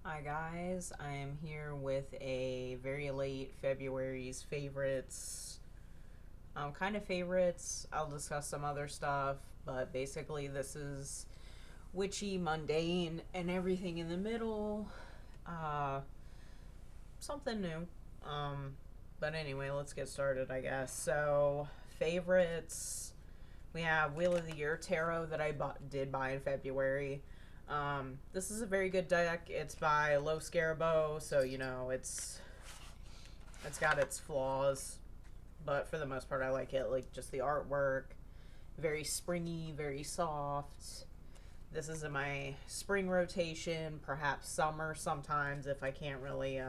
Hi guys, I am here with a very late February's favorites. Kind of favorites. I'll discuss some other stuff, but basically this is witchy, mundane, and everything in the middle. Uh, Something new. Um, but anyway, let's get started, I guess. So favorites. We have Wheel of the Year Tarot that did buy in February. This is a very good deck. It's by Low Scarabo, so it's got its flaws, but for the most part, I like it. Like just the artwork, very springy, very soft. This is in my spring rotation, perhaps summer sometimes if I can't really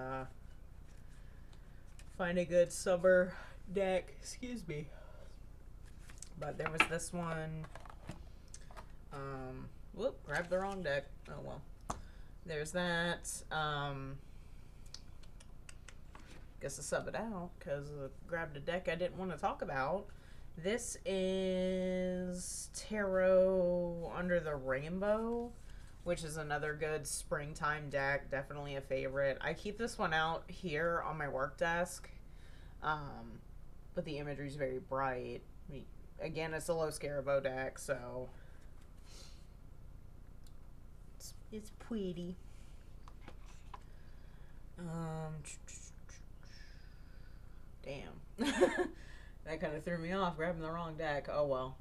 find a good summer deck. Excuse me. But there was this one. Whoop, grabbed the wrong deck. Oh well. There's that. Guess I sub it out because I grabbed a deck I didn't want to talk about. This is Tarot Under the Rainbow, which is another good springtime deck. Definitely a favorite. I keep this one out here on my work desk, um, but the imagery is very bright. Again, it's a Low Scarabo deck, so it's pretty. Um, Damn. That kind of threw me off, grabbing the wrong deck. Oh well.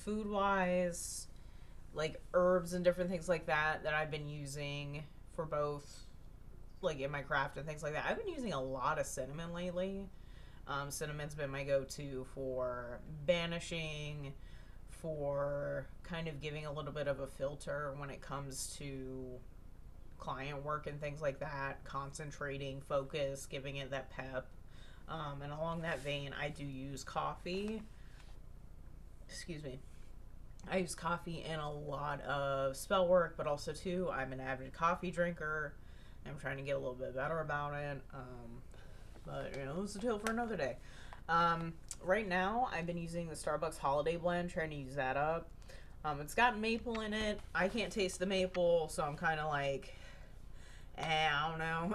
Food wise, like herbs and different things like that I've been using for both, like in my craft and things like that. I've been using a lot of cinnamon lately. Cinnamon's been my go-to for banishing, for kind of giving a little bit of a filter when it comes to client work and things like that, concentrating, focus, giving it that pep. And along that vein, I do use coffee. Excuse me. I use coffee in a lot of spell work, but also too, I'm an avid coffee drinker. I'm trying to get a little bit better about it. But it's a tale for another day. Right now, I've been using the Starbucks Holiday Blend, trying to use that up. It's got maple in it. I can't taste the maple, so I'm kind of like, I don't know.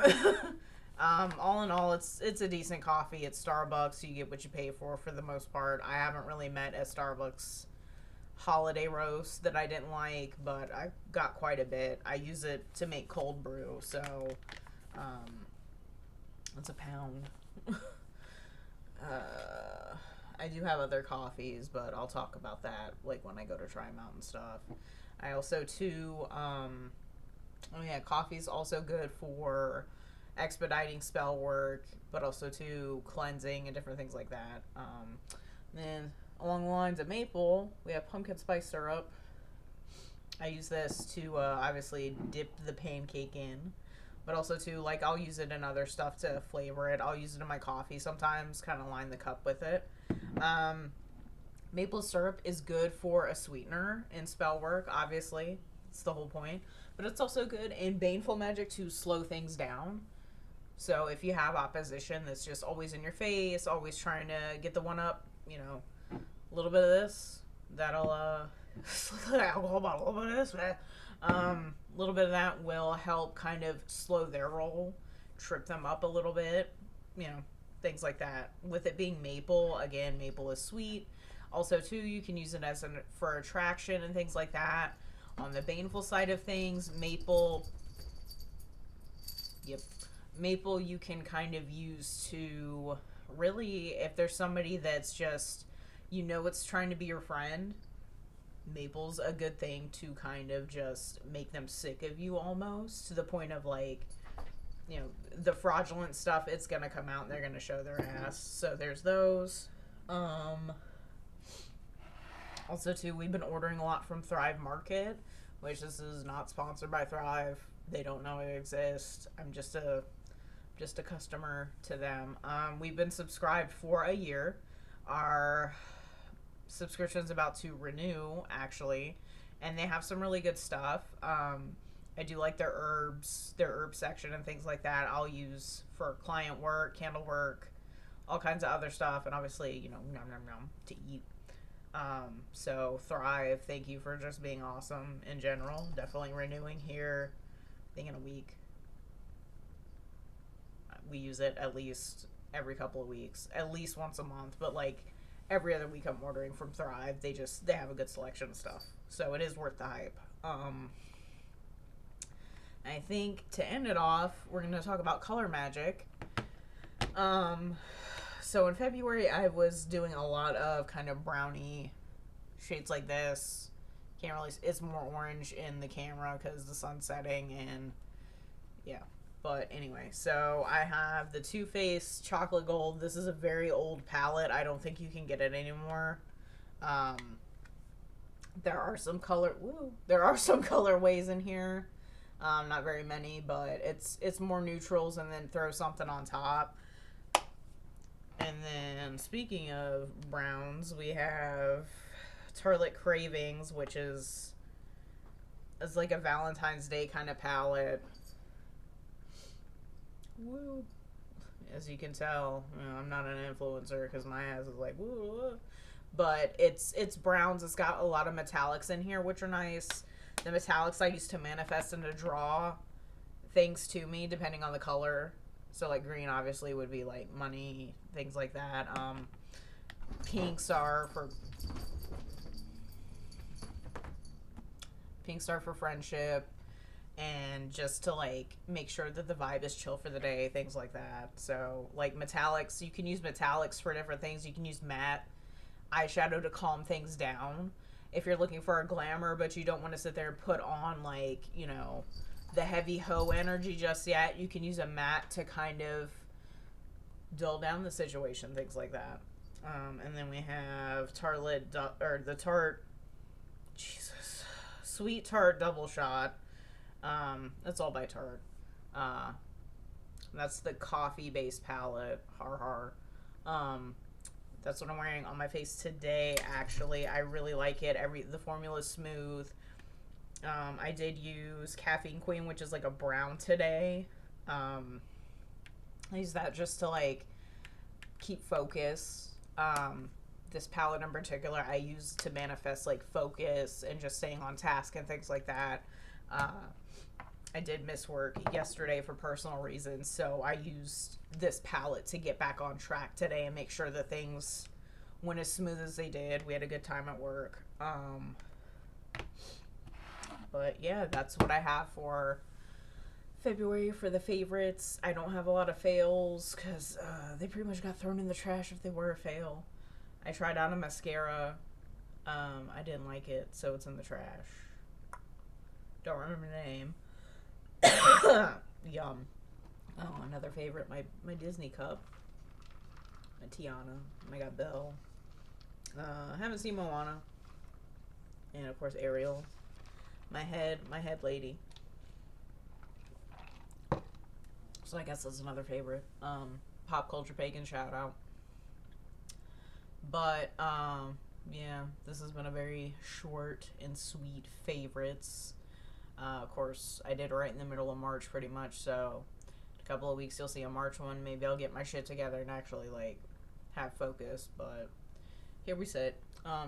All in all, it's a decent coffee. It's Starbucks. So you get what you pay for the most part. I haven't really met a Starbucks holiday roast that I didn't like, but I got quite a bit. I use it to make cold brew, so um, it's a pound. I do have other coffees, but I'll talk about that like when I go to try them out and stuff. I also too, oh yeah, coffee's also good for expediting spell work, but also to cleansing and different things like that. Then along the lines of maple, we have pumpkin spice syrup. I use this to obviously dip the pancake in, but also to like I'll use it in other stuff to flavor it. I'll use it in my coffee sometimes, kind of line the cup with it. Um, Maple syrup is good for a sweetener in spell work, obviously. It's the whole point. But it's also good in Baneful Magic to slow things down. So if you have opposition that's just always in your face, always trying to get the one up, a little bit of this, that'll alcohol bottle, a little bit of this, a little bit of that will help kind of slow their roll, trip them up a little bit, you know, things like that. With it being maple, again, maple is sweet. Also, too, you can use it for attraction and things like that. On the baneful side of things, maple, yep, maple you can kind of use to really, if there's somebody that's just, it's trying to be your friend, maple's a good thing to kind of just make them sick of you almost to the point of like, the fraudulent stuff, it's gonna come out and they're gonna show their ass. So there's those. Um, Also, too, we've been ordering a lot from Thrive Market, which this is not sponsored by Thrive. They don't know it exists. I'm just a customer to them. We've been subscribed for a year. Our subscription's about to renew, actually, and they have some really good stuff. I do like their herb section and things like that. I'll use for client work, candle work, all kinds of other stuff, and obviously, nom nom nom to eat. So Thrive, thank you for just being awesome in general. Definitely renewing here. think in a week. We use it at least every couple of weeks, at least once a month, but like every other week I'm ordering from Thrive. They have a good selection of stuff. So it is worth the hype. I think to end it off, we're going to talk about color magic. So in February, I was doing a lot of kind of brownie shades like this. Can't really, it's more orange in the camera because the sun's setting, and yeah. But anyway, so I have the Too Faced Chocolate Gold. This is a very old palette. I don't think you can get it anymore. There are some colorways in here. Not very many, but it's more neutrals, and then throw something on top. And then speaking of browns, we have Tartelette Cravings, which is like a Valentine's Day kind of palette. Woo. As you can tell, I'm not an influencer because my ass is like woo. But it's browns. It's got a lot of metallics in here, which are nice. The metallics I used to manifest and to draw things to me depending on the color. So like green obviously would be like money, things like that. Pinks are for friendship, and just to like make sure that the vibe is chill for the day, things like that. So like metallics, you can use metallics for different things. You can use matte eyeshadow to calm things down if you're looking for a glamour, but you don't want to sit there and put on like, the heavy hoe energy just yet. You can use a matte to kind of dull down the situation, things like that. And then we have Sweet Tart Double Shot. That's all by Tarte. That's the coffee based palette. Har har. That's what I'm wearing on my face today. Actually, I really like it. The formula is smooth. I did use Caffeine Queen, which is like a brown today. I use that just to like keep focus. This palette in particular I use to manifest like focus and just staying on task and things like that. I did miss work yesterday for personal reasons, so I used this palette to get back on track today and make sure that things went as smooth as they did. We had a good time at work. But yeah, that's what I have for February for the favorites. I don't have a lot of fails because they pretty much got thrown in the trash if they were a fail. I tried out a mascara. I didn't like it, so it's in the trash. Don't remember the name. Yum. Oh, another favorite, my Disney cup. My Tiana. I got Belle. Haven't seen Moana. And of course Ariel. My head lady. So I guess that's another favorite. Pop culture pagan shout out. But yeah, this has been a very short and sweet favorites. Of course, I did right in the middle of March pretty much, so in a couple of weeks you'll see a March one. Maybe I'll get my shit together and actually like have focus, but here we sit.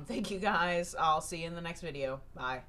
Thank you guys. I'll see you in the next video. Bye.